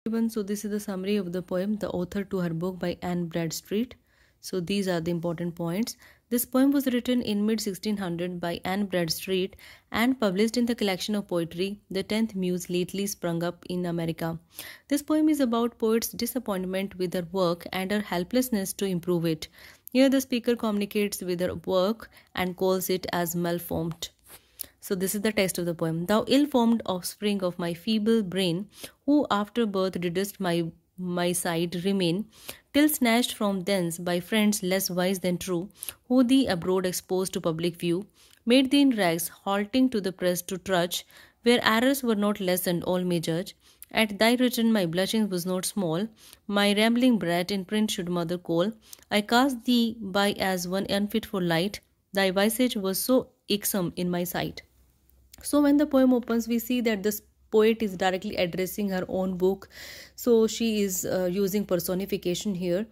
Everyone, so this is the summary of the poem, the author to her book by Anne Bradstreet. So these are the important points. This poem was written in mid 1600 by Anne Bradstreet and published in the collection of poetry, The Tenth Muse, lately sprung up in America. This poem is about poet's disappointment with her work and her helplessness to improve it. Here the speaker communicates with her work and calls it as malformed. So this is the text of the poem. Thou ill-formed offspring of my feeble brain, who after birth didst my side remain, till snatched from thence by friends less wise than true, who thee abroad exposed to public view, made thee in rags, halting to the press to trudge, where errors were not lessened, all may judge. At thy return my blushing was not small, my rambling brat in print should mother call. I cast thee by as one unfit for light, thy visage was so irksome in my sight. So when the poem opens, we see that this poet is directly addressing her own book. So she is using personification here,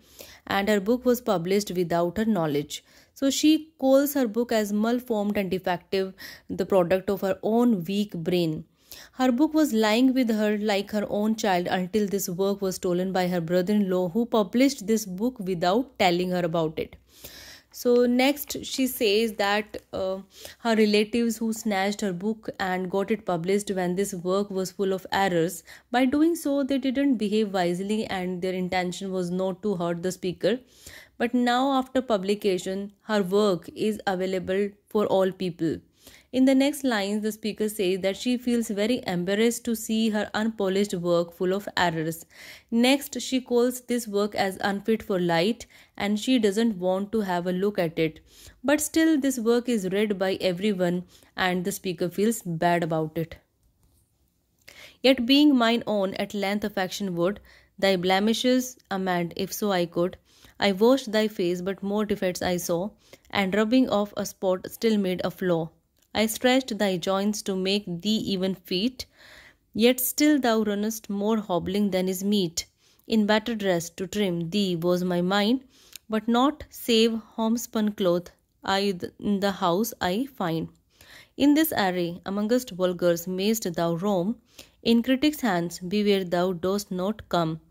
and her book was published without her knowledge. So she calls her book as malformed and defective, the product of her own weak brain. Her book was lying with her like her own child until this work was stolen by her brother-in-law, who published this book without telling her about it. So next she says that her relatives who snatched her book and got it published when this work was full of errors, by doing so they didn't behave wisely and their intention was not to hurt the speaker. But now after publication, her work is available for all people. In the next lines, the speaker says that she feels very embarrassed to see her unpolished work full of errors. Next, she calls this work as unfit for light and she doesn't want to have a look at it. But still, this work is read by everyone and the speaker feels bad about it. Yet being mine own, at length affection would thy blemishes amend, if so I could. I washed thy face, but more defects I saw, and rubbing off a spot still made a flaw. I stretched thy joints to make thee even feet, yet still thou runnest more hobbling than is meet. In better dress to trim thee was my mind, but not save homespun cloth in the house I find. In this array, amongst vulgars mayst thou roam, in critics' hands beware thou dost not come,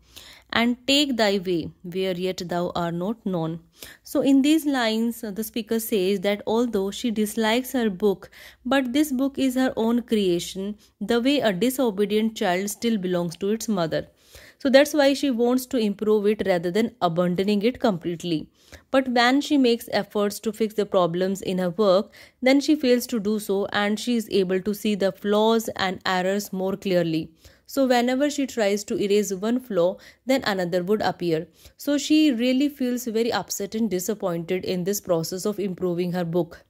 and take thy way where yet thou art not known. So in these lines, the speaker says that although she dislikes her book, but this book is her own creation, the way a disobedient child still belongs to its mother. So that's why she wants to improve it rather than abandoning it completely. But when she makes efforts to fix the problems in her work, then she fails to do so and she is able to see the flaws and errors more clearly. So whenever she tries to erase one flaw, then another would appear. So she really feels very upset and disappointed in this process of improving her book.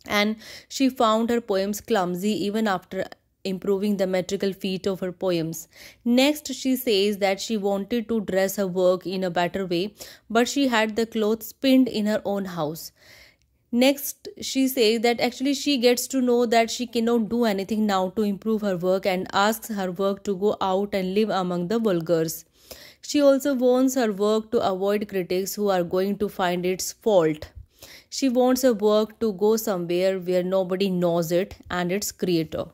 And she found her poems clumsy even after improving the metrical feat of her poems. Next, she says that she wanted to dress her work in a better way, but she had the clothes pinned in her own house. Next, she says that actually she gets to know that she cannot do anything now to improve her work and asks her work to go out and live among the vulgars. She also wants her work to avoid critics who are going to find its fault. She wants her work to go somewhere where nobody knows it and its creator.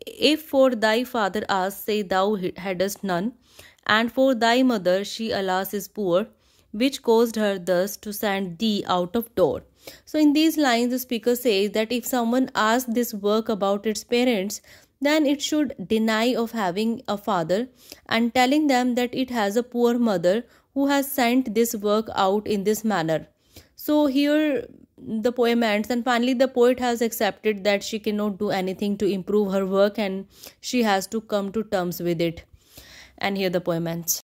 If for thy father ask, say thou hadst none, and for thy mother she alas is poor, which caused her thus to send thee out of door. So in these lines, the speaker says that if someone asks this work about its parents, then it should deny of having a father and telling them that it has a poor mother who has sent this work out in this manner. So here the poem ends, and finally the poet has accepted that she cannot do anything to improve her work and she has to come to terms with it. And here the poem ends.